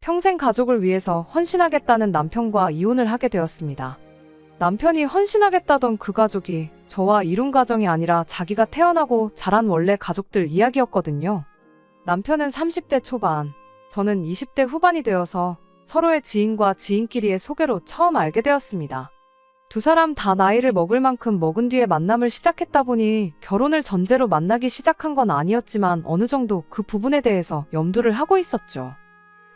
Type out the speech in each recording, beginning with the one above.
평생 가족을 위해서 헌신하겠다는 남편과 이혼을 하게 되었습니다. 남편이 헌신하겠다던 그 가족이 저와 이룬 가정이 아니라 자기가 태어나고 자란 원래 가족들 이야기였거든요. 남편은 30대 초반, 저는 20대 후반이 되어서 서로의 지인과 지인끼리의 소개로 처음 알게 되었습니다. 두 사람 다 나이를 먹을 만큼 먹은 뒤에 만남을 시작했다 보니 결혼을 전제로 만나기 시작한 건 아니었지만 어느 정도 그 부분에 대해서 염두를 하고 있었죠.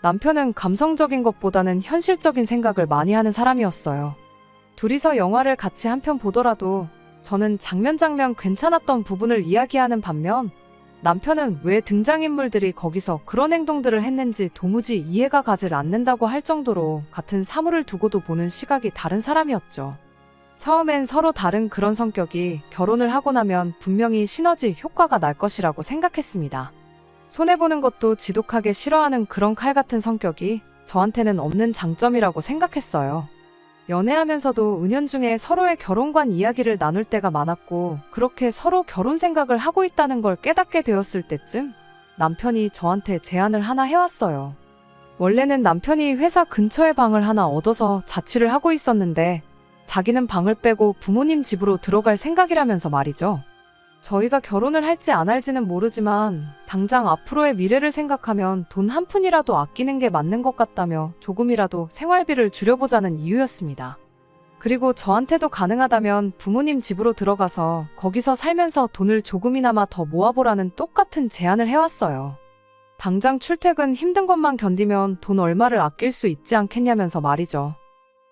남편은 감성적인 것보다는 현실적인 생각을 많이 하는 사람이었어요. 둘이서 영화를 같이 한 편 보더라도 저는 장면 괜찮았던 부분을 이야기하는 반면 남편은 왜 등장인물들이 거기서 그런 행동들을 했는지 도무지 이해가 가질 않는다고 할 정도로 같은 사물을 두고도 보는 시각이 다른 사람이었죠. 처음엔 서로 다른 그런 성격이 결혼을 하고 나면 분명히 시너지 효과가 날 것이라고 생각했습니다. 손해보는 것도 지독하게 싫어하는 그런 칼 같은 성격이 저한테는 없는 장점이라고 생각했어요. 연애하면서도 은연중에 서로의 결혼관 이야기를 나눌 때가 많았고 그렇게 서로 결혼 생각을 하고 있다는 걸 깨닫게 되었을 때쯤 남편이 저한테 제안을 하나 해왔어요. 원래는 남편이 회사 근처에 방을 하나 얻어서 자취를 하고 있었는데 자기는 방을 빼고 부모님 집으로 들어갈 생각이라면서 말이죠. 저희가 결혼을 할지 안 할지는 모르지만 당장 앞으로의 미래를 생각하면 돈 한 푼이라도 아끼는 게 맞는 것 같다며 조금이라도 생활비를 줄여보자는 이유였습니다. 그리고 저한테도 가능하다면 부모님 집으로 들어가서 거기서 살면서 돈을 조금이나마 더 모아보라는 똑같은 제안을 해왔어요. 당장 출퇴근 힘든 것만 견디면 돈 얼마를 아낄 수 있지 않겠냐면서 말이죠.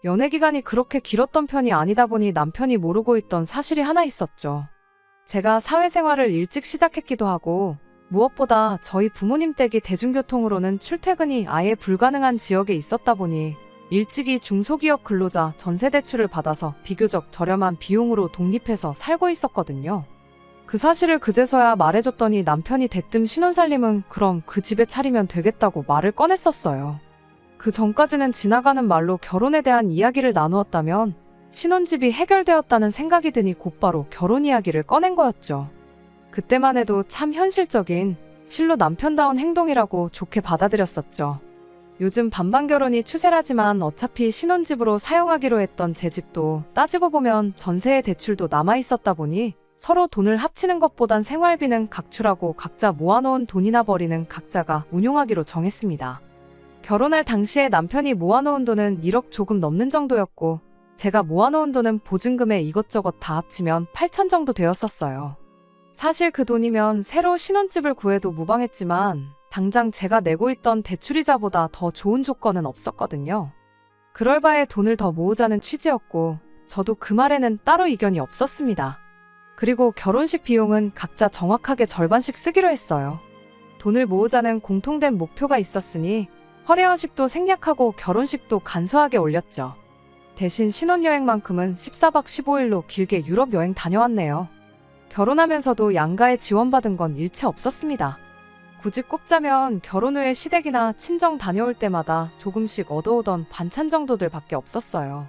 연애 기간이 그렇게 길었던 편이 아니다 보니 남편이 모르고 있던 사실이 하나 있었죠. 제가 사회생활을 일찍 시작했기도 하고 무엇보다 저희 부모님 댁이 대중교통으로는 출퇴근이 아예 불가능한 지역에 있었다 보니 일찍이 중소기업 근로자 전세대출을 받아서 비교적 저렴한 비용으로 독립해서 살고 있었거든요. 그 사실을 그제서야 말해줬더니 남편이 대뜸 신혼살림은 그럼 그 집에 차리면 되겠다고 말을 꺼냈었어요. 그 전까지는 지나가는 말로 결혼에 대한 이야기를 나누었다면 신혼집이 해결되었다는 생각이 드니 곧바로 결혼 이야기를 꺼낸 거였죠. 그때만 해도 참 현실적인, 실로 남편다운 행동이라고 좋게 받아들였었죠. 요즘 반반 결혼이 추세라지만 어차피 신혼집으로 사용하기로 했던 제 집도 따지고 보면 전세의 대출도 남아있었다 보니 서로 돈을 합치는 것보단 생활비는 각출하고 각자 모아놓은 돈이나 버리는 각자가 운용하기로 정했습니다. 결혼할 당시에 남편이 모아놓은 돈은 1억 조금 넘는 정도였고 제가 모아놓은 돈은 보증금에 이것저것 다 합치면 8천 정도 되었었어요. 사실 그 돈이면 새로 신혼집을 구해도 무방했지만 당장 제가 내고 있던 대출이자보다 더 좋은 조건은 없었거든요. 그럴 바에 돈을 더 모으자는 취지였고 저도 그 말에는 따로 이견이 없었습니다. 그리고 결혼식 비용은 각자 정확하게 절반씩 쓰기로 했어요. 돈을 모으자는 공통된 목표가 있었으니 허례허식도 생략하고 결혼식도 간소하게 올렸죠. 대신 신혼여행만큼은 14박 15일로 길게 유럽 여행 다녀왔네요. 결혼하면서도 양가에 지원받은 건 일체 없었습니다. 굳이 꼽자면 결혼 후에 시댁이나 친정 다녀올 때마다 조금씩 얻어오던 반찬 정도들 밖에 없었어요.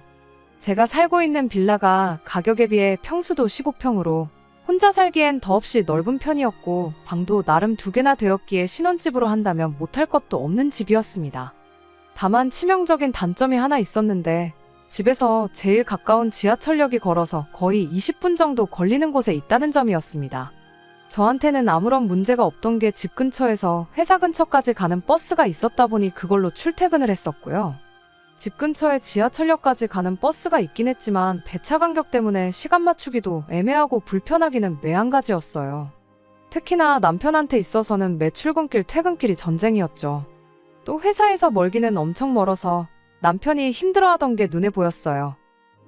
제가 살고 있는 빌라가 가격에 비해 평수도 15평으로 혼자 살기엔 더없이 넓은 편이었고 방도 나름 2개나 되었기에 신혼집으로 한다면 못할 것도 없는 집이었습니다. 다만 치명적인 단점이 하나 있었는데 집에서 제일 가까운 지하철역이 걸어서 거의 20분 정도 걸리는 곳에 있다는 점이었습니다. 저한테는 아무런 문제가 없던 게 집 근처에서 회사 근처까지 가는 버스가 있었다 보니 그걸로 출퇴근을 했었고요. 집 근처에 지하철역까지 가는 버스가 있긴 했지만 배차 간격 때문에 시간 맞추기도 애매하고 불편하기는 매한가지였어요. 특히나 남편한테 있어서는 매 출근길 퇴근길이 전쟁이었죠. 또 회사에서 멀기는 엄청 멀어서 남편이 힘들어하던 게 눈에 보였어요.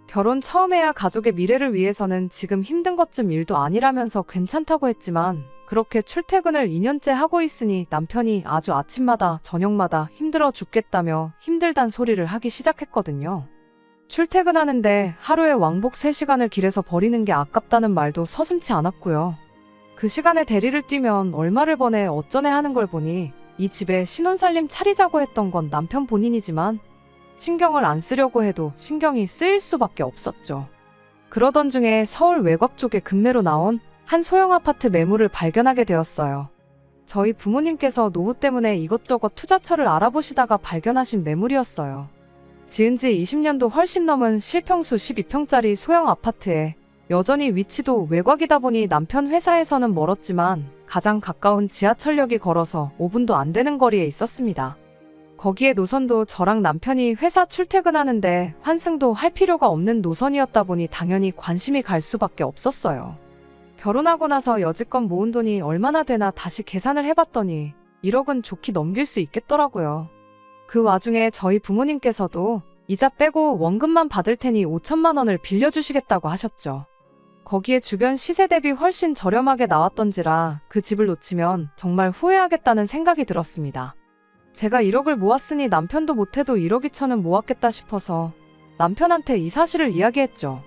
결혼 처음에야 가족의 미래를 위해서는 지금 힘든 것쯤 일도 아니라면서 괜찮다고 했지만 그렇게 출퇴근을 2년째 하고 있으니 남편이 아주 아침마다 저녁마다 힘들어 죽겠다며 힘들단 소리를 하기 시작했거든요. 출퇴근하는데 하루에 왕복 3시간을 길에서 버리는 게 아깝다는 말도 서슴지 않았고요. 그 시간에 대리를 뛰면 얼마를 버네 어쩌네 하는 걸 보니 이 집에 신혼살림 차리자고 했던 건 남편 본인이지만 신경을 안 쓰려고 해도 신경이 쓰일 수밖에 없었죠. 그러던 중에 서울 외곽 쪽에 급매로 나온 한 소형 아파트 매물을 발견하게 되었어요. 저희 부모님께서 노후 때문에 이것저것 투자처를 알아보시다가 발견하신 매물이었어요. 지은 지 20년도 훨씬 넘은 실평수 12평짜리 소형 아파트에 여전히 위치도 외곽이다 보니 남편 회사에서는 멀었지만 가장 가까운 지하철역이 걸어서 5분도 안 되는 거리에 있었습니다. 거기에 노선도 저랑 남편이 회사 출퇴근하는데 환승도 할 필요가 없는 노선이었다 보니 당연히 관심이 갈 수밖에 없었어요. 결혼하고 나서 여지껏 모은 돈이 얼마나 되나 다시 계산을 해봤더니 1억은 좋게 넘길 수 있겠더라고요. 그 와중에 저희 부모님께서도 이자 빼고 원금만 받을 테니 5천만 원을 빌려주시겠다고 하셨죠. 거기에 주변 시세 대비 훨씬 저렴하게 나왔던지라 그 집을 놓치면 정말 후회하겠다는 생각이 들었습니다. 제가 1억을 모았으니 남편도 못해도 1억 2천은 모았겠다 싶어서 남편한테 이 사실을 이야기했죠.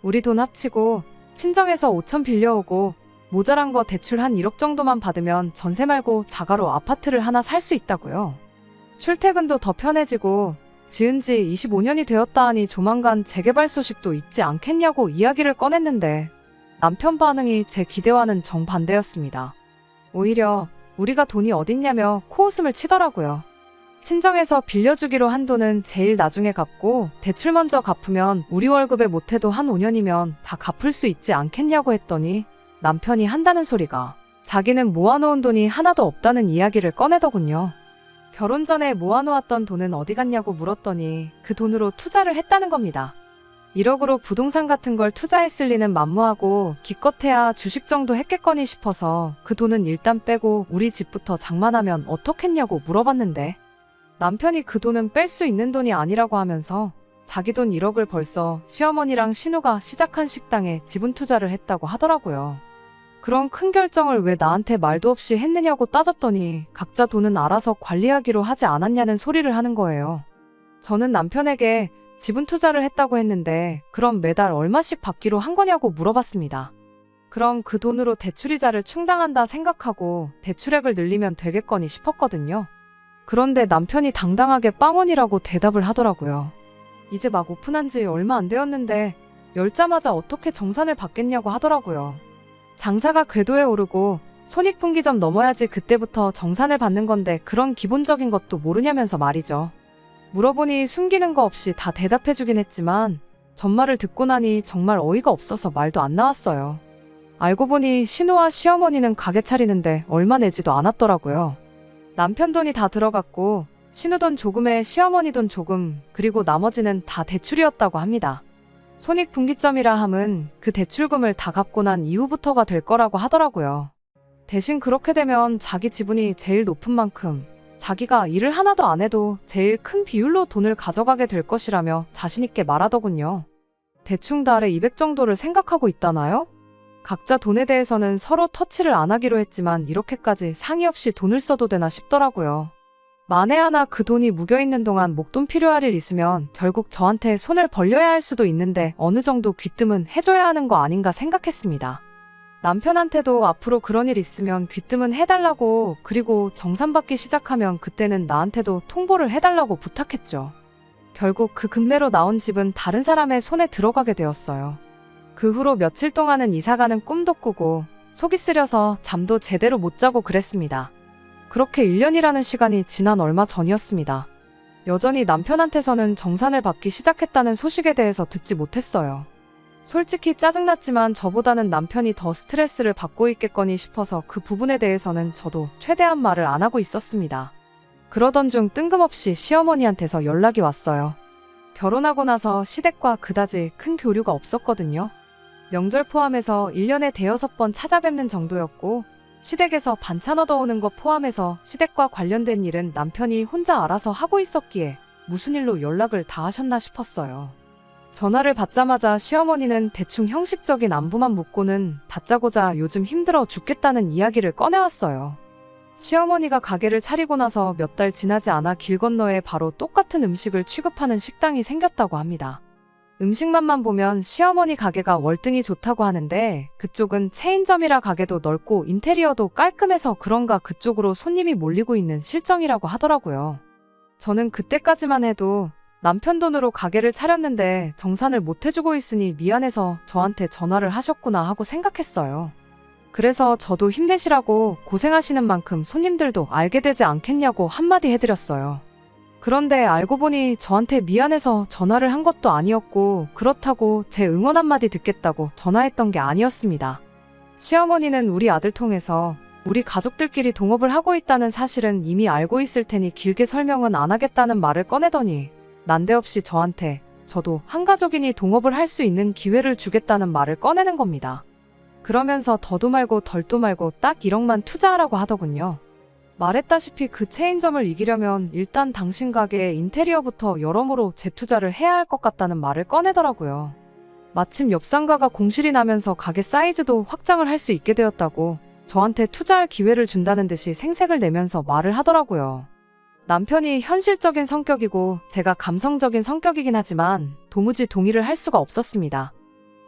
우리 돈 합치고 친정에서 5천 빌려오고 모자란 거 대출 한 1억 정도만 받으면 전세 말고 자가로 아파트를 하나 살 수 있다고요. 출퇴근도 더 편해지고 지은 지 25년이 되었다 하니 조만간 재개발 소식도 있지 않겠냐고 이야기를 꺼냈는데 남편 반응이 제 기대와는 정반대였습니다. 오히려 우리가 돈이 어딨냐며 코웃음을 치더라고요. 친정에서 빌려주기로 한 돈은 제일 나중에 갚고 대출 먼저 갚으면 우리 월급에 못해도 한 5년이면 다 갚을 수 있지 않겠냐고 했더니 남편이 한다는 소리가 자기는 모아놓은 돈이 하나도 없다는 이야기를 꺼내더군요. 결혼 전에 모아놓았던 돈은 어디 갔냐고 물었더니 그 돈으로 투자를 했다는 겁니다. 1억으로 부동산 같은 걸 투자했을 리는 만무하고 기껏해야 주식 정도 했겠거니 싶어서 그 돈은 일단 빼고 우리 집부터 장만하면 어떻겠냐고 물어봤는데 남편이 그 돈은 뺄 수 있는 돈이 아니라고 하면서 자기 돈 1억을 벌써 시어머니랑 신우가 시작한 식당에 지분 투자를 했다고 하더라고요. 그런 큰 결정을 왜 나한테 말도 없이 했느냐고 따졌더니 각자 돈은 알아서 관리하기로 하지 않았냐는 소리를 하는 거예요. 저는 남편에게 지분 투자를 했다고 했는데 그럼 매달 얼마씩 받기로 한 거냐고 물어봤습니다. 그럼 그 돈으로 대출이자를 충당한다 생각하고 대출액을 늘리면 되겠거니 싶었거든요. 그런데 남편이 당당하게 빵원이라고 대답을 하더라고요. 이제 막 오픈한 지 얼마 안 되었는데 열자마자 어떻게 정산을 받겠냐고 하더라고요. 장사가 궤도에 오르고 손익분기점 넘어야지 그때부터 정산을 받는 건데 그런 기본적인 것도 모르냐면서 말이죠. 물어보니 숨기는 거 없이 다 대답해주긴 했지만 전말을 듣고 나니 정말 어이가 없어서 말도 안 나왔어요. 알고 보니 신우와 시어머니는 가게 차리는데 얼마 내지도 않았더라고요. 남편 돈이 다 들어갔고 신우 돈 조금에 시어머니 돈 조금 그리고 나머지는 다 대출이었다고 합니다. 손익분기점이라 함은 그 대출금을 다 갚고 난 이후부터가 될 거라고 하더라고요. 대신 그렇게 되면 자기 지분이 제일 높은 만큼 자기가 일을 하나도 안 해도 제일 큰 비율로 돈을 가져가게 될 것이라며 자신있게 말하더군요. 대충 달에 200 정도를 생각하고 있다나요? 각자 돈에 대해서는 서로 터치를 안 하기로 했지만 이렇게까지 상의 없이 돈을 써도 되나 싶더라고요. 만에 하나 그 돈이 묵여있는 동안 목돈 필요할 일 있으면 결국 저한테 손을 벌려야 할 수도 있는데 어느 정도 귀뜸은 해줘야 하는 거 아닌가 생각했습니다. 남편한테도 앞으로 그런 일 있으면 귀뜸은 해달라고 그리고 정산받기 시작하면 그때는 나한테도 통보를 해달라고 부탁했죠. 결국 그 금매로 나온 집은 다른 사람의 손에 들어가게 되었어요. 그 후로 며칠 동안은 이사가는 꿈도 꾸고 속이 쓰려서 잠도 제대로 못 자고 그랬습니다. 그렇게 1년이라는 시간이 지난 얼마 전이었습니다. 여전히 남편한테서는 정산을 받기 시작했다는 소식에 대해서 듣지 못했어요. 솔직히 짜증났지만 저보다는 남편이 더 스트레스를 받고 있겠거니 싶어서 그 부분에 대해서는 저도 최대한 말을 안 하고 있었습니다. 그러던 중 뜬금없이 시어머니한테서 연락이 왔어요. 결혼하고 나서 시댁과 그다지 큰 교류가 없었거든요. 명절 포함해서 1년에 대여섯 번 찾아뵙는 정도였고 시댁에서 반찬 얻어오는 것 포함해서 시댁과 관련된 일은 남편이 혼자 알아서 하고 있었기에 무슨 일로 연락을 다 하셨나 싶었어요. 전화를 받자마자 시어머니는 대충 형식적인 안부만 묻고는 다짜고짜 요즘 힘들어 죽겠다는 이야기를 꺼내왔어요. 시어머니가 가게를 차리고 나서 몇 달 지나지 않아 길 건너에 바로 똑같은 음식을 취급하는 식당이 생겼다고 합니다. 음식만만 보면 시어머니 가게가 월등히 좋다고 하는데 그쪽은 체인점이라 가게도 넓고 인테리어도 깔끔해서 그런가 그쪽으로 손님이 몰리고 있는 실정이라고 하더라고요. 저는 그때까지만 해도 남편 돈으로 가게를 차렸는데 정산을 못 해주고 있으니 미안해서 저한테 전화를 하셨구나 하고 생각했어요. 그래서 저도 힘내시라고 고생하시는 만큼 손님들도 알게 되지 않겠냐고 한마디 해드렸어요. 그런데 알고 보니 저한테 미안해서 전화를 한 것도 아니었고 그렇다고 제 응원 한마디 듣겠다고 전화했던 게 아니었습니다. 시어머니는 우리 아들 통해서 우리 가족들끼리 동업을 하고 있다는 사실은 이미 알고 있을 테니 길게 설명은 안 하겠다는 말을 꺼내더니 난데없이 저한테 저도 한 가족이니 동업을 할 수 있는 기회를 주겠다는 말을 꺼내는 겁니다. 그러면서 더도 말고 덜도 말고 딱 1억만 투자하라고 하더군요. 말했다시피 그 체인점을 이기려면 일단 당신 가게의 인테리어부터 여러모로 재투자를 해야 할 것 같다는 말을 꺼내더라고요. 마침 옆 상가가 공실이 나면서 가게 사이즈도 확장을 할 수 있게 되었다고 저한테 투자할 기회를 준다는 듯이 생색을 내면서 말을 하더라고요. 남편이 현실적인 성격이고 제가 감성적인 성격이긴 하지만 도무지 동의를 할 수가 없었습니다.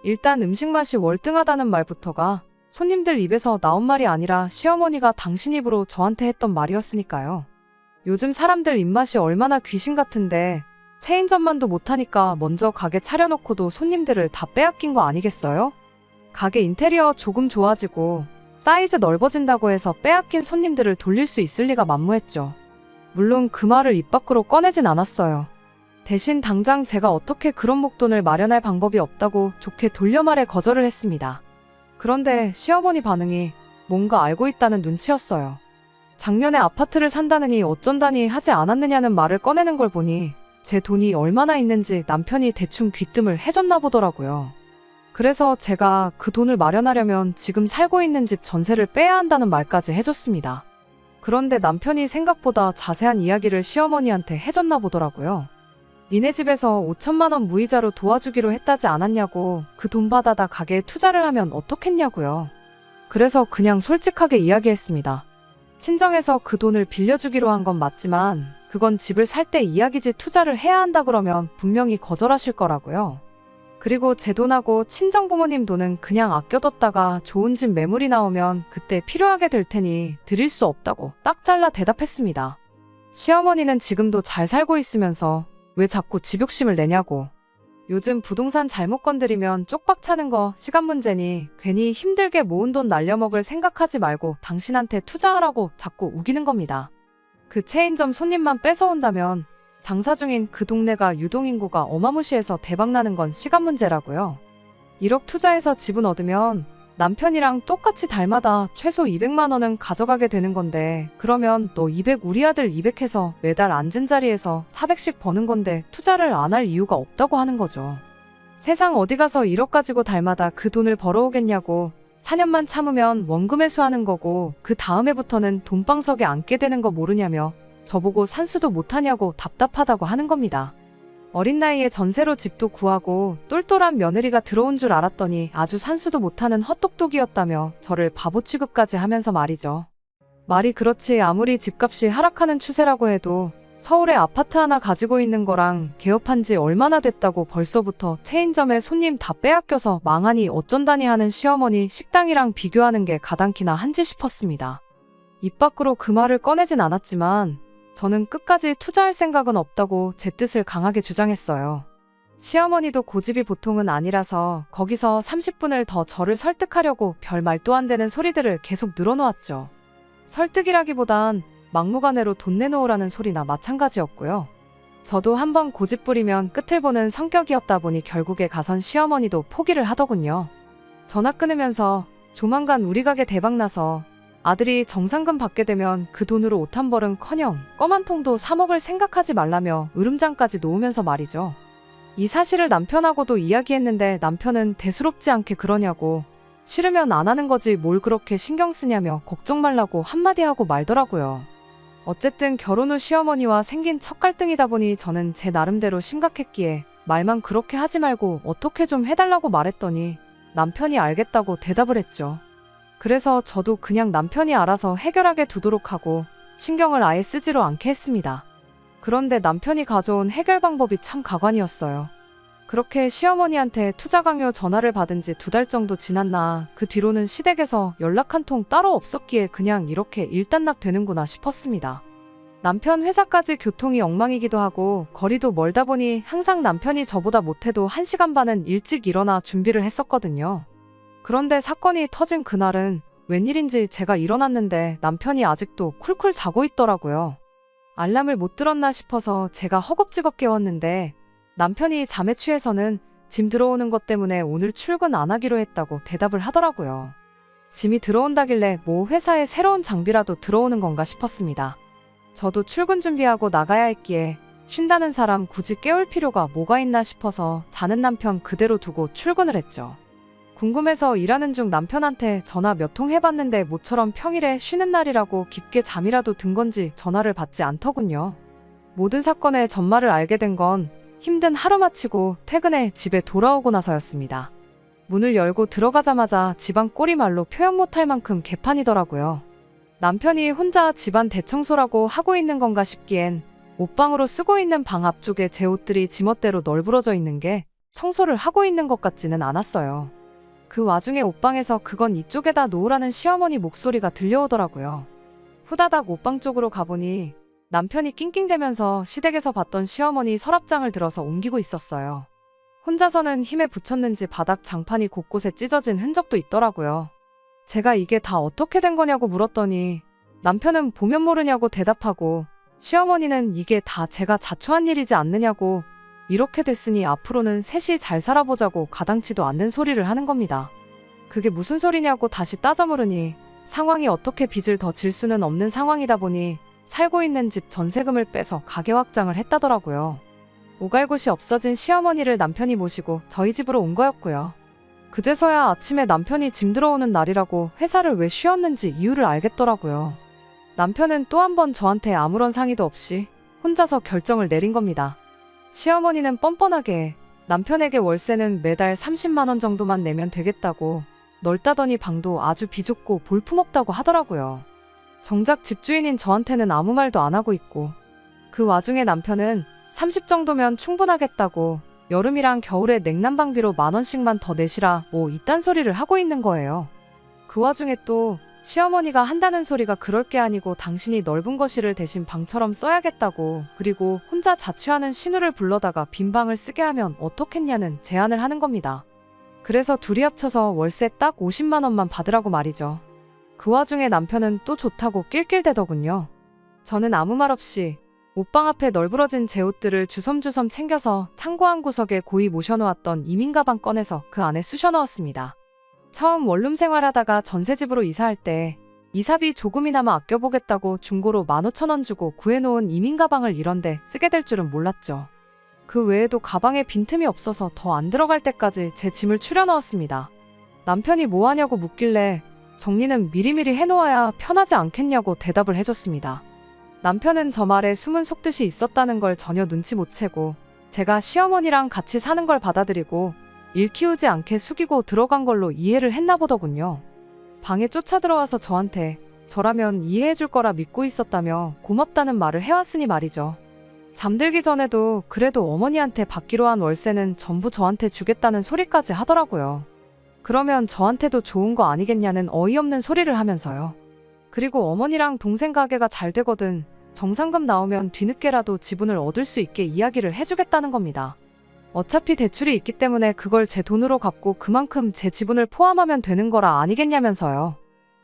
일단 음식 맛이 월등하다는 말부터가 손님들 입에서 나온 말이 아니라 시어머니가 당신 입으로 저한테 했던 말이었으니까요. 요즘 사람들 입맛이 얼마나 귀신 같은데 체인점만도 못하니까 먼저 가게 차려놓고도 손님들을 다 빼앗긴 거 아니겠어요? 가게 인테리어 조금 좋아지고 사이즈 넓어진다고 해서 빼앗긴 손님들을 돌릴 수 있을 리가 만무했죠. 물론 그 말을 입 밖으로 꺼내진 않았어요. 대신 당장 제가 어떻게 그런 목돈을 마련할 방법이 없다고 좋게 돌려 말해 거절을 했습니다. 그런데 시어머니 반응이 뭔가 알고 있다는 눈치였어요. 작년에 아파트를 산다느니 어쩐다니 하지 않았느냐는 말을 꺼내는 걸 보니 제 돈이 얼마나 있는지 남편이 대충 귀뜸을 해줬나 보더라고요. 그래서 제가 그 돈을 마련하려면 지금 살고 있는 집 전세를 빼야 한다는 말까지 해줬습니다. 그런데 남편이 생각보다 자세한 이야기를 시어머니한테 해줬나 보더라고요. 니네 집에서 5천만 원 무이자로 도와주기로 했다지 않았냐고 그 돈 받아다 가게에 투자를 하면 어떻겠냐고요. 그래서 그냥 솔직하게 이야기했습니다. 친정에서 그 돈을 빌려주기로 한 건 맞지만 그건 집을 살 때 이야기지 투자를 해야 한다 그러면 분명히 거절하실 거라고요. 그리고 제 돈하고 친정 부모님 돈은 그냥 아껴뒀다가 좋은 집 매물이 나오면 그때 필요하게 될 테니 드릴 수 없다고 딱 잘라 대답했습니다. 시어머니는 지금도 잘 살고 있으면서 왜 자꾸 집 욕심을 내냐고. 요즘 부동산 잘못 건드리면 쪽박 차는 거 시간 문제니 괜히 힘들게 모은 돈 날려먹을 생각하지 말고 당신한테 투자하라고 자꾸 우기는 겁니다. 그 체인점 손님만 뺏어온다면 장사 중인 그 동네가 유동인구가 어마무시해서 대박나는 건 시간 문제라고요. 1억 투자해서 집은 얻으면 남편이랑 똑같이 달마다 최소 200만 원은 가져가게 되는 건데 그러면 너 200 우리 아들 200 해서 매달 앉은 자리에서 400씩 버는 건데 투자를 안 할 이유가 없다고 하는 거죠. 세상 어디 가서 1억 가지고 달마다 그 돈을 벌어오겠냐고. 4년만 참으면 원금 회수하는 거고 그 다음 해부터는 돈방석에 앉게 되는 거 모르냐며 저보고 산수도 못하냐고 답답하다고 하는 겁니다. 어린 나이에 전세로 집도 구하고 똘똘한 며느리가 들어온 줄 알았더니 아주 산수도 못하는 헛똑똑이었다며 저를 바보 취급까지 하면서 말이죠. 말이 그렇지 아무리 집값이 하락하는 추세라고 해도 서울에 아파트 하나 가지고 있는 거랑 개업한 지 얼마나 됐다고 벌써부터 체인점에 손님 다 빼앗겨서 망하니 어쩐다니 하는 시어머니 식당이랑 비교하는 게 가당키나 한지 싶었습니다. 입 밖으로 그 말을 꺼내진 않았지만 저는 끝까지 투자할 생각은 없다고 제 뜻을 강하게 주장했어요. 시어머니도 고집이 보통은 아니라서 거기서 30분을 더 저를 설득하려고 별 말도 안 되는 소리들을 계속 늘어놓았죠. 설득이라기보단 막무가내로 돈 내놓으라는 소리나 마찬가지였고요. 저도 한번 고집 부리면 끝을 보는 성격이었다 보니 결국에 가선 시어머니도 포기를 하더군요. 전화 끊으면서 조만간 우리 가게 대박나서 아들이 정상금 받게 되면 그 돈으로 옷 한 벌은커녕 껌 한 통도 사 먹을 생각하지 말라며 으름장까지 놓으면서 말이죠. 이 사실을 남편하고도 이야기했는데 남편은 대수롭지 않게 그러냐고 싫으면 안 하는 거지 뭘 그렇게 신경 쓰냐며 걱정 말라고 한마디 하고 말더라고요. 어쨌든 결혼 후 시어머니와 생긴 첫 갈등이다 보니 저는 제 나름대로 심각했기에 말만 그렇게 하지 말고 어떻게 좀 해달라고 말했더니 남편이 알겠다고 대답을 했죠. 그래서 저도 그냥 남편이 알아서 해결하게 두도록 하고 신경을 아예 쓰지로 않게 했습니다. 그런데 남편이 가져온 해결 방법이 참 가관이었어요. 그렇게 시어머니한테 투자 강요 전화를 받은 지 2달 정도 지났나 그 뒤로는 시댁에서 연락 한 통 따로 없었기에 그냥 이렇게 일단락 되는구나 싶었습니다. 남편 회사까지 교통이 엉망이기도 하고 거리도 멀다 보니 항상 남편이 저보다 못해도 1시간 반은 일찍 일어나 준비를 했었거든요. 그런데 사건이 터진 그날은 웬일인지 제가 일어났는데 남편이 아직도 쿨쿨 자고 있더라고요. 알람을 못 들었나 싶어서 제가 허겁지겁 깨웠는데 남편이 잠에 취해서는 짐 들어오는 것 때문에 오늘 출근 안 하기로 했다고 대답을 하더라고요. 짐이 들어온다길래 뭐 회사에 새로운 장비라도 들어오는 건가 싶었습니다. 저도 출근 준비하고 나가야 했기에 쉰다는 사람 굳이 깨울 필요가 뭐가 있나 싶어서 자는 남편 그대로 두고 출근을 했죠. 궁금해서 일하는 중 남편한테 전화 몇 통 해봤는데 모처럼 평일에 쉬는 날이라고 깊게 잠이라도 든 건지 전화를 받지 않더군요. 모든 사건의 전말을 알게 된 건 힘든 하루 마치고 퇴근해 집에 돌아오고 나서였습니다. 문을 열고 들어가자마자 집안 꼴이 말로 표현 못할 만큼 개판이더라고요. 남편이 혼자 집안 대청소라고 하고 있는 건가 싶기엔 옷방으로 쓰고 있는 방 앞쪽에 제 옷들이 지멋대로 널브러져 있는 게 청소를 하고 있는 것 같지는 않았어요. 그 와중에 옷방에서 그건 이쪽에다 놓으라는 시어머니 목소리가 들려오더라고요. 후다닥 옷방 쪽으로 가보니 남편이 낑낑대면서 시댁에서 봤던 시어머니 서랍장을 들어서 옮기고 있었어요. 혼자서는 힘에 부쳤는지 바닥 장판이 곳곳에 찢어진 흔적도 있더라고요. 제가 이게 다 어떻게 된 거냐고 물었더니 남편은 보면 모르냐고 대답하고 시어머니는 이게 다 제가 자초한 일이지 않느냐고 이렇게 됐으니 앞으로는 셋이 잘 살아보자고 가당치도 않는 소리를 하는 겁니다. 그게 무슨 소리냐고 다시 따져 물으니 상황이 어떻게 빚을 더 질 수는 없는 상황이다 보니 살고 있는 집 전세금을 빼서 가게 확장을 했다더라고요. 오갈 곳이 없어진 시어머니를 남편이 모시고 저희 집으로 온 거였고요. 그제서야 아침에 남편이 짐 들어오는 날이라고 회사를 왜 쉬었는지 이유를 알겠더라고요. 남편은 또 한 번 저한테 아무런 상의도 없이 혼자서 결정을 내린 겁니다. 시어머니는 뻔뻔하게 남편에게 월세는 매달 30만 원 정도만 내면 되겠다고 넓다더니 방도 아주 비좁고 볼품없다고 하더라고요. 정작 집주인인 저한테는 아무 말도 안 하고 있고 그 와중에 남편은 30 정도면 충분하겠다고 여름이랑 겨울에 냉난방비로 10,000원씩만 더 내시라 뭐 이딴 소리를 하고 있는 거예요. 그 와중에 또 시어머니가 한다는 소리가 그럴 게 아니고 당신이 넓은 거실을 대신 방처럼 써야겠다고 그리고 혼자 자취하는 신우를 불러다가 빈 방을 쓰게 하면 어떻겠냐는 제안을 하는 겁니다. 그래서 둘이 합쳐서 월세 딱 50만 원만 받으라고 말이죠. 그 와중에 남편은 또 좋다고 낄낄대더군요. 저는 아무 말 없이 옷방 앞에 널브러진 제 옷들을 주섬주섬 챙겨서 창고 한 구석에 고이 모셔놓았던 이민 가방 꺼내서 그 안에 쑤셔 넣었습니다. 처음 원룸 생활하다가 전세집으로 이사할 때 이사비 조금이나마 아껴보겠다고 중고로 15,000원 주고 구해놓은 이민 가방을 이런데 쓰게 될 줄은 몰랐죠. 그 외에도 가방에 빈틈이 없어서 더 안 들어갈 때까지 제 짐을 추려 넣었습니다. 남편이 뭐 하냐고 묻길래 정리는 미리미리 해놓아야 편하지 않겠냐고 대답을 해줬습니다. 남편은 저 말에 숨은 속뜻이 있었다는 걸 전혀 눈치 못 채고 제가 시어머니랑 같이 사는 걸 받아들이고 일 키우지 않게 숙이고 들어간 걸로 이해를 했나 보더군요. 방에 쫓아 들어와서 저한테 저라면 이해해줄 거라 믿고 있었다며 고맙다는 말을 해왔으니 말이죠. 잠들기 전에도 그래도 어머니한테 받기로 한 월세는 전부 저한테 주겠다는 소리까지 하더라고요. 그러면 저한테도 좋은 거 아니겠냐는 어이없는 소리를 하면서요. 그리고 어머니랑 동생 가게가 잘 되거든 정상금 나오면 뒤늦게라도 지분을 얻을 수 있게 이야기를 해주겠다는 겁니다. 어차피 대출이 있기 때문에 그걸 제 돈으로 갚고 그만큼 제 지분을 포함하면 되는 거라 아니겠냐면서요.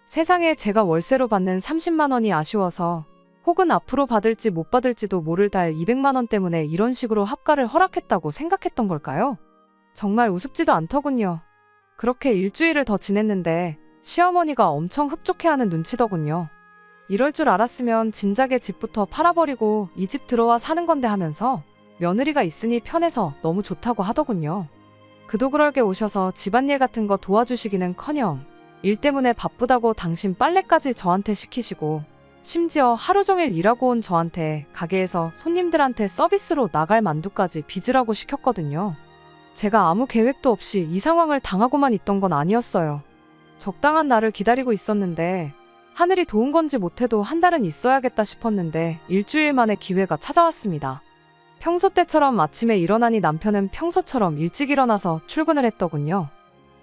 세상에 제가 월세로 받는 30만 원이 아쉬워서 혹은 앞으로 받을지 못 받을지도 모를 달 200만 원 때문에 이런 식으로 합가를 허락했다고 생각했던 걸까요? 정말 우습지도 않더군요. 그렇게 일주일을 더 지냈는데 시어머니가 엄청 흡족해하는 눈치더군요. 이럴 줄 알았으면 진작에 집부터 팔아버리고 이 집 들어와 사는 건데 하면서 며느리가 있으니 편해서 너무 좋다고 하더군요. 그도 그럴 게 오셔서 집안일 같은 거 도와주시기는커녕 일 때문에 바쁘다고 당신 빨래까지 저한테 시키시고 심지어 하루 종일 일하고 온 저한테 가게에서 손님들한테 서비스로 나갈 만두까지 빚으라고 시켰거든요. 제가 아무 계획도 없이 이 상황을 당하고만 있던 건 아니었어요. 적당한 날을 기다리고 있었는데 하늘이 도운 건지 못해도 한 달은 있어야겠다 싶었는데 일주일 만에 기회가 찾아왔습니다. 평소 때처럼 아침에 일어나니 남편은 평소처럼 일찍 일어나서 출근을 했더군요.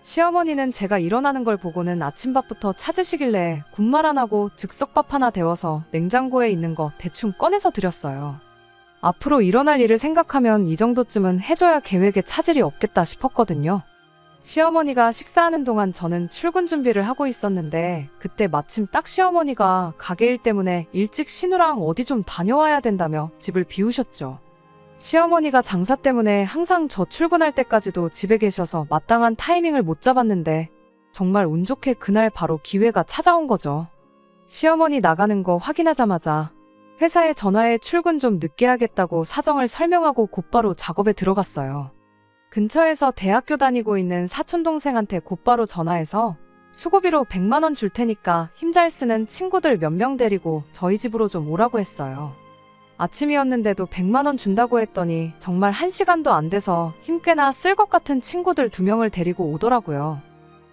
시어머니는 제가 일어나는 걸 보고는 아침밥부터 찾으시길래 군말 안 하고 즉석밥 하나 데워서 냉장고에 있는 거 대충 꺼내서 드렸어요. 앞으로 일어날 일을 생각하면 이 정도쯤은 해줘야 계획에 차질이 없겠다 싶었거든요. 시어머니가 식사하는 동안 저는 출근 준비를 하고 있었는데 그때 마침 딱 시어머니가 가게 일 때문에 일찍 신우랑 어디 좀 다녀와야 된다며 집을 비우셨죠. 시어머니가 장사 때문에 항상 저 출근할 때까지도 집에 계셔서 마땅한 타이밍을 못 잡았는데 정말 운 좋게 그날 바로 기회가 찾아온 거죠. 시어머니 나가는 거 확인하자마자 회사에 전화해 출근 좀 늦게 하겠다고 사정을 설명하고 곧바로 작업에 들어갔어요. 근처에서 대학교 다니고 있는 사촌동생한테 곧바로 전화해서 수고비로 100만 원 줄 테니까 힘 잘 쓰는 친구들 몇 명 데리고 저희 집으로 좀 오라고 했어요. 아침이었는데도 100만 원 준다고 했더니 정말 1시간도 안 돼서 힘 꽤나 쓸 것 같은 친구들 2명을 데리고 오더라고요.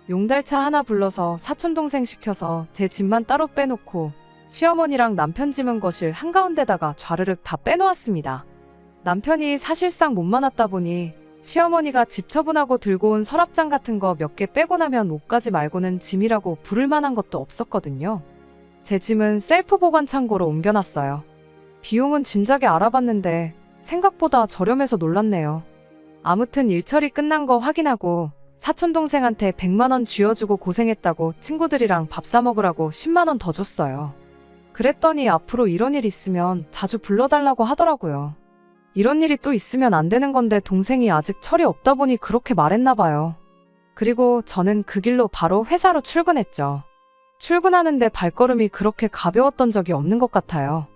용달차 하나 불러서 사촌동생 시켜서 제 집만 따로 빼놓고 시어머니랑 남편 짐은 거실 한가운데다가 좌르륵 다 빼놓았습니다. 남편이 사실상 못 많았다 보니 시어머니가 집 처분하고 들고 온 서랍장 같은 거 몇 개 빼고 나면 옷가지 말고는 짐이라고 부를 만한 것도 없었거든요. 제 짐은 셀프 보관 창고로 옮겨놨어요. 비용은 진작에 알아봤는데 생각보다 저렴해서 놀랐네요. 아무튼 일처리 끝난 거 확인하고 사촌동생한테 100만 원 쥐어주고 고생했다고 친구들이랑 밥 사 먹으라고 10만 원 더 줬어요. 그랬더니 앞으로 이런 일 있으면 자주 불러달라고 하더라고요. 이런 일이 또 있으면 안 되는 건데 동생이 아직 철이 없다 보니 그렇게 말했나 봐요. 그리고 저는 그 길로 바로 회사로 출근했죠. 출근하는데 발걸음이 그렇게 가벼웠던 적이 없는 것 같아요.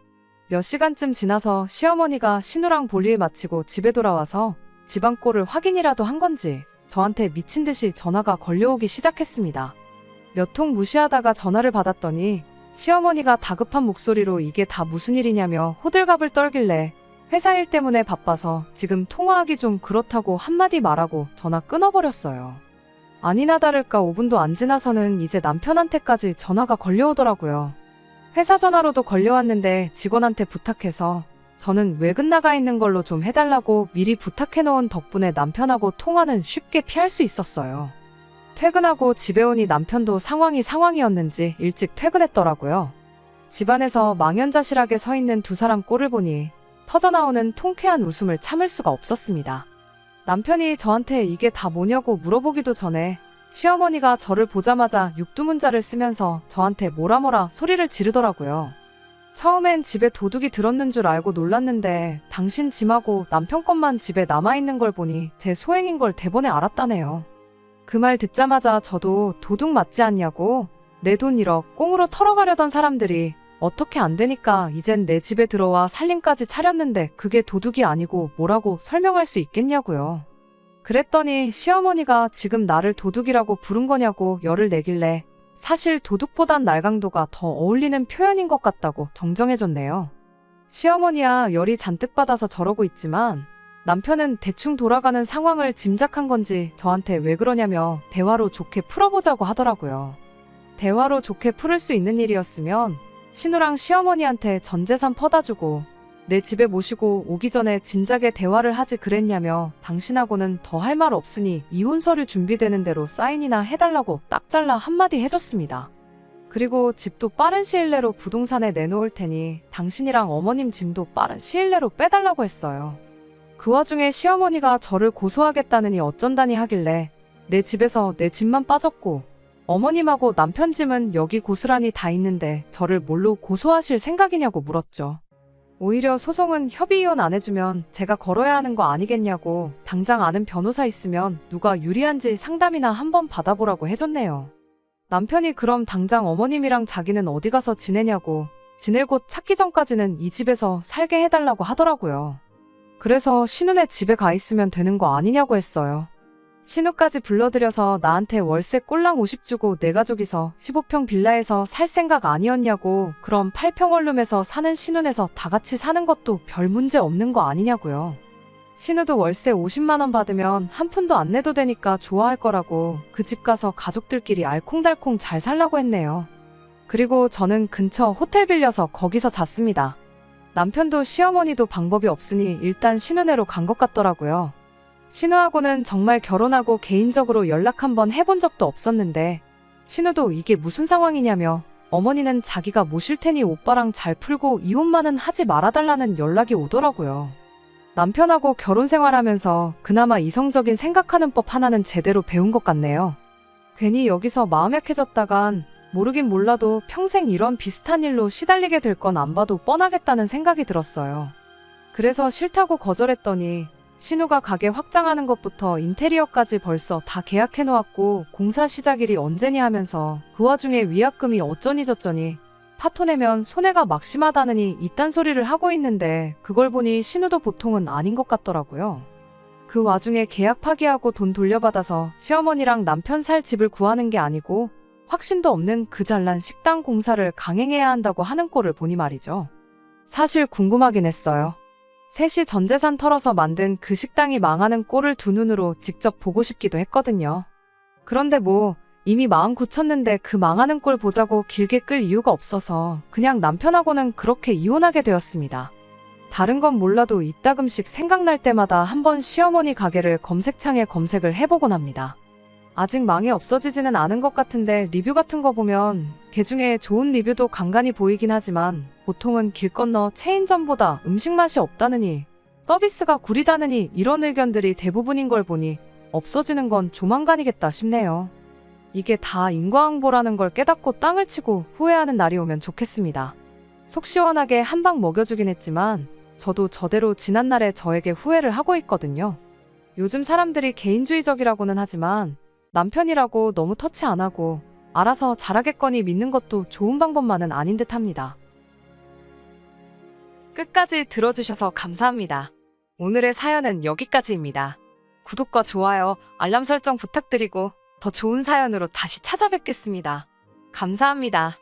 몇 시간쯤 지나서 시어머니가 신우랑 볼일 마치고 집에 돌아와서 집안 꼴을 확인이라도 한 건지 저한테 미친 듯이 전화가 걸려오기 시작했습니다. 몇 통 무시하다가 전화를 받았더니 시어머니가 다급한 목소리로 이게 다 무슨 일이냐며 호들갑을 떨길래 회사 일 때문에 바빠서 지금 통화하기 좀 그렇다고 한마디 말하고 전화 끊어버렸어요. 아니나 다를까 5분도 안 지나서는 이제 남편한테까지 전화가 걸려오더라고요. 회사 전화로도 걸려왔는데 직원한테 부탁해서 저는 외근 나가 있는 걸로 좀 해달라고 미리 부탁해놓은 덕분에 남편하고 통화는 쉽게 피할 수 있었어요. 퇴근하고 집에 오니 남편도 상황이었는지 일찍 퇴근했더라고요. 집안에서 망연자실하게 서 있는 두 사람 꼴을 보니 터져나오는 통쾌한 웃음을 참을 수가 없었습니다. 남편이 저한테 이게 다 뭐냐고 물어보기도 전에 시어머니가 저를 보자마자 육두문자를 쓰면서 저한테 뭐라 소리를 지르더라고요. 처음엔 집에 도둑이 들었는 줄 알고 놀랐는데 당신 짐하고 남편 것만 집에 남아있는 걸 보니 제 소행인 걸 대번에 알았다네요. 그 말 듣자마자 저도 도둑 맞지 않냐고 내 돈 1억 꽁으로 털어가려던 사람들이 어떻게 안 되니까 이젠 내 집에 들어와 살림까지 차렸는데 그게 도둑이 아니고 뭐라고 설명할 수 있겠냐고요. 그랬더니 시어머니가 지금 나를 도둑이라고 부른 거냐고 열을 내길래 사실 도둑보단 날강도가 더 어울리는 표현인 것 같다고 정정해줬네요. 시어머니야 열이 잔뜩 받아서 저러고 있지만 남편은 대충 돌아가는 상황을 짐작한 건지 저한테 왜 그러냐며 대화로 좋게 풀어보자고 하더라고요. 대화로 좋게 풀을 수 있는 일이었으면 신우랑 시어머니한테 전 재산 퍼다주고 내 집에 모시고 오기 전에 진작에 대화를 하지 그랬냐며 당신하고는 더 할 말 없으니 이혼 서류 준비되는 대로 사인이나 해달라고 딱 잘라 한마디 해줬습니다. 그리고 집도 빠른 시일 내로 부동산에 내놓을 테니 당신이랑 어머님 짐도 빠른 시일 내로 빼달라고 했어요. 그 와중에 시어머니가 저를 고소하겠다느니 어쩐다니 하길래 내 집에서 내 짐만 빠졌고 어머님하고 남편 짐은 여기 고스란히 다 있는데 저를 뭘로 고소하실 생각이냐고 물었죠. 오히려 소송은 협의이혼 안 해주면 제가 걸어야 하는 거 아니겠냐고 당장 아는 변호사 있으면 누가 유리한지 상담이나 한번 받아보라고 해줬네요. 남편이 그럼 당장 어머님이랑 자기는 어디 가서 지내냐고 지낼 곳 찾기 전까지는 이 집에서 살게 해달라고 하더라고요. 그래서 신우네 집에 가 있으면 되는 거 아니냐고 했어요. 신우까지 불러들여서 나한테 월세 꼴랑 50 주고 내 가족이서 15평 빌라에서 살 생각 아니었냐고 그럼 8평 원룸에서 사는 신우네서 다 같이 사는 것도 별 문제 없는 거 아니냐고요. 신우도 월세 50만 원 받으면 한 푼도 안 내도 되니까 좋아할 거라고 그 집 가서 가족들끼리 알콩달콩 잘 살라고 했네요. 그리고 저는 근처 호텔 빌려서 거기서 잤습니다. 남편도 시어머니도 방법이 없으니 일단 신우네로 간 것 같더라고요. 신우하고는 정말 결혼하고 개인적으로 연락 한번 해본 적도 없었는데 신우도 이게 무슨 상황이냐며 어머니는 자기가 모실 테니 오빠랑 잘 풀고 이혼만은 하지 말아달라는 연락이 오더라고요. 남편하고 결혼 생활하면서 그나마 이성적인 생각하는 법 하나는 제대로 배운 것 같네요. 괜히 여기서 마음 약해졌다간 모르긴 몰라도 평생 이런 비슷한 일로 시달리게 될 건 안 봐도 뻔하겠다는 생각이 들었어요. 그래서 싫다고 거절했더니 신우가 가게 확장하는 것부터 인테리어까지 벌써 다 계약해놓았고 공사 시작일이 언제니 하면서 그 와중에 위약금이 어쩌니 저쩌니 파토 내면 손해가 막심하다느니 이딴 소리를 하고 있는데 그걸 보니 신우도 보통은 아닌 것 같더라고요. 그 와중에 계약 파기하고 돈 돌려받아서 시어머니랑 남편 살 집을 구하는 게 아니고 확신도 없는 그 잘난 식당 공사를 강행해야 한다고 하는 꼴을 보니 말이죠. 사실 궁금하긴 했어요. 셋이 전 재산 털어서 만든 그 식당이 망하는 꼴을 두 눈으로 직접 보고 싶기도 했거든요. 그런데 뭐 이미 마음 굳혔는데 그 망하는 꼴 보자고 길게 끌 이유가 없어서 그냥 남편하고는 그렇게 이혼하게 되었습니다. 다른 건 몰라도 이따금씩 생각날 때마다 한번 시어머니 가게를 검색창에 검색을 해보곤 합니다. 아직 망해 없어지지는 않은 것 같은데 리뷰 같은 거 보면 개중에 좋은 리뷰도 간간히 보이긴 하지만 보통은 길 건너 체인점보다 음식 맛이 없다느니 서비스가 구리다느니 이런 의견들이 대부분인 걸 보니 없어지는 건 조만간이겠다 싶네요. 이게 다 인과응보라는 걸 깨닫고 땅을 치고 후회하는 날이 오면 좋겠습니다. 속 시원하게 한 방 먹여주긴 했지만 저도 저대로 지난날에 저에게 후회를 하고 있거든요. 요즘 사람들이 개인주의적이라고는 하지만 남편이라고 너무 터치 안 하고 알아서 잘하겠거니 믿는 것도 좋은 방법만은 아닌 듯 합니다. 끝까지 들어주셔서 감사합니다. 오늘의 사연은 여기까지입니다. 구독과 좋아요, 알람 설정 부탁드리고 더 좋은 사연으로 다시 찾아뵙겠습니다. 감사합니다.